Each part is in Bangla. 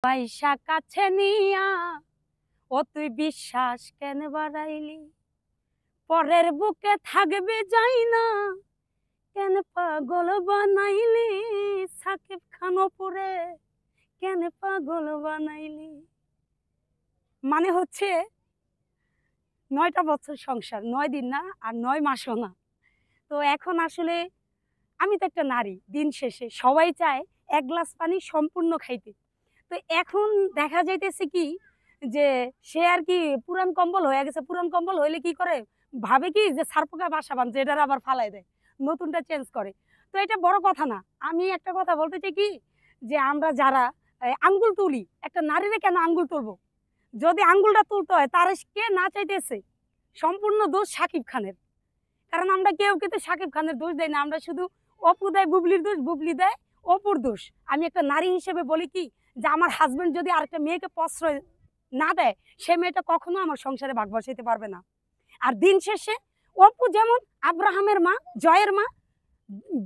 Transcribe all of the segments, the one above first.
পয়সা কাছে নিয়া ও তুই বিশ্বাস কেন বাড়াইলি, পরের বুকে থাকবে যাই না কেন পাগল বানাইলি, সাকিব খান অপুরে কেন পাগল বানাইলি। মানে হচ্ছে 9টা বছর সংসার, 9 দিন না আর 9 মাসও না। তো এখন আসলে আমি তো একটা নারী, দিন শেষে সবাই চায় এক গ্লাস পানি সম্পূর্ণ খাইতে। তো এখন দেখা যাইতেছে কি যে সে আর কি পুরান কম্বল হয়ে গেছে। পুরান কম্বল হইলে কি করে, ভাবে কি যে সারপোকা বাসা বাঁধছে, এটার আবার ফালাই দেয়, নতুনটা চেঞ্জ করে। তো এটা বড় কথা না। আমি একটা কথা বলতে চাই কি, যে আমরা যারা আঙ্গুল তুলি, একটা নারীরে কেন আঙ্গুল তুলবো? যদি আঙ্গুলটা তুলতে হয় তার কে না চাইতেছে, সম্পূর্ণ দোষ সাকিব খানের। কারণ আমরা কেউ কিন্তু সাকিব খানের দোষ দেয় না, আমরা শুধু অপু দেয় বুবলির দোষ, বুবলি দেয় অপুর দোষ। আমি একটা নারী হিসেবে বলি কি, যে আমার হাজবেন্ড যদি আরেকটা মেয়েকে প্রশ্রয় না দেয়, সে মেয়েটা কখনো আমার সংসারে ভাগ বসাইতে পারবে না। আর দিন শেষে অপু যেমন আব্রাহামের মা, জয়ের মা,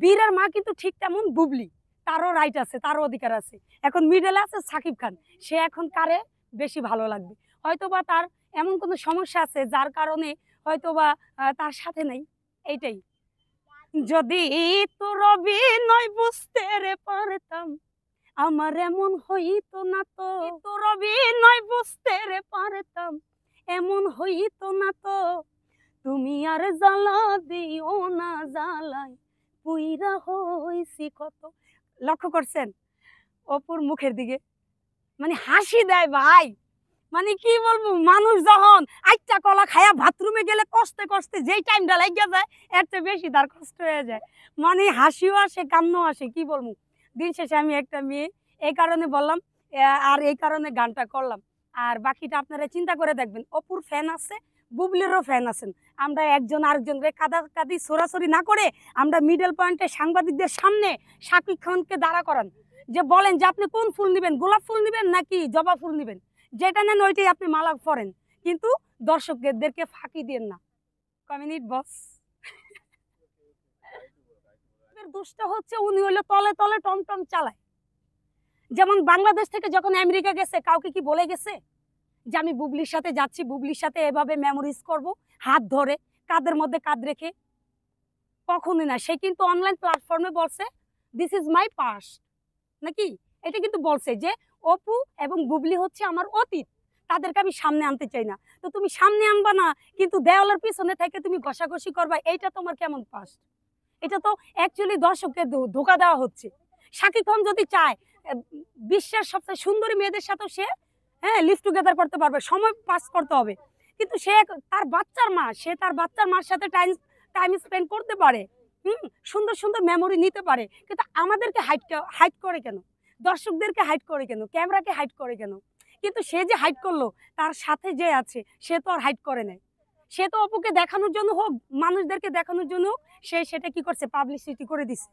বীরের মা, কিন্তু ঠিক তেমন বুবলি, তারও রাইট আছে, তারও অধিকার আছে। এখন মিডলে আছে সাকিব খান, সে এখন কারে বেশি ভালো লাগবে। হয়তোবা তার এমন কোনো সমস্যা আছে যার কারণে হয়তোবা তার সাথে নেই, এইটাই। যদি তোর অভিনয় বুঝতে রে পারতাম, আমার এমন হইতো না তো। তোর অভিনয় বুঝতে রে পারতাম, এমন হইতো না তো। তুমি আর জ্বালা দিও না, জ্বালায় পুইরা হইছি কত। লক্ষ্য করছেন অপুর মুখের দিকে, মানে হাসি দেয় ভাই। মানে কি বলবো, মানুষ যখন আইটা কলা খায়া বাথরুমে গেলে কষ্টে কষ্টে যেই টাইমটা লাগিয়ে যায়, এর চেয়ে বেশি তার কষ্ট হয়ে যায়। মানে হাসিও আসে, কান্নাও আসে, কি বলবো। দিন শেষে আমি একটা মেয়ে, এই কারণে বললাম, আর এই কারণে গানটা করলাম। আর বাকিটা আপনারা চিন্তা করে দেখবেন, অপুর ফ্যান আছে, বুবলিরও ফ্যান আছেন। আমরা একজন আরেকজনকে কাদাকাদি সরাসরি না করে আমরা মিডল পয়েন্টে সাংবাদিকদের সামনে শাকিব খানকে দাঁড়া করান, যে বলেন যে আপনি কোন ফুল নেবেন, গোলাপ ফুল নেবেন নাকি জবা ফুল নেবেন, যেটা নেন ওইটাই আপনি মালা পরেন, কিন্তু দর্শকদেরকে ফাঁকি দেন না। কমিউনিট বস দোষটা হচ্ছে উনি হইলো তলে তলে টমটম চালায়। যেমন বাংলাদেশ থেকে যখন আমেরিকা গেছে, কাউকে কি বলে গেছে যে আমি বুবলির সাথে যাচ্ছি, বুবলির সাথে এভাবে মেমোরিজ করব, হাত ধরে কাঁধের মধ্যে কাঁধ রেখে? কখনোই না। সে কিন্তু অনলাইন প্ল্যাটফর্মে বলছে দিস ইজ মাই পাস্ট, নাকি? এটা কিন্তু বলছে যে অপু এবং বুবলি হচ্ছে আমার অতীত, তাদেরকে আমি সামনে আনতে চাই না। তো তুমি সামনে আনবা না, কিন্তু দেওয়ালের পিছনে থেকে তুমি ঘষাঘষি করবা, এইটা তোমার কেমন পাস্ট? এটা তো অ্যাকচুয়ালি দর্শককে ধোকা দেওয়া হচ্ছে। শাকিব খান যদি চায় বিশ্বের সবচেয়ে সুন্দরী মেয়েদের সাথে সে লিভ টুগেদার করতে পারবে, সময় পাস করতে হবে, কিন্তু সে তার বাচ্চার মা, সে তার বাচ্চার মার সাথে টাইম স্পেন্ড করতে পারে, সুন্দর সুন্দর মেমোরি নিতে পারে। কিন্তু আমাদেরকে হাইড করে কেন, দর্শকদেরকে হাইড করে কেন, ক্যামেরাকে হাইড করে কেন? কিন্তু সে যে হাইড করলো, তার সাথে যে আছে সে তো আর হাইড করে নাই। সে তো অপুকে দেখানোর জন্য হোক, মানুষদেরকে দেখানোর জন্য হোক, সে সেটা কি করছে, পাবলিসিটি করে দিছে।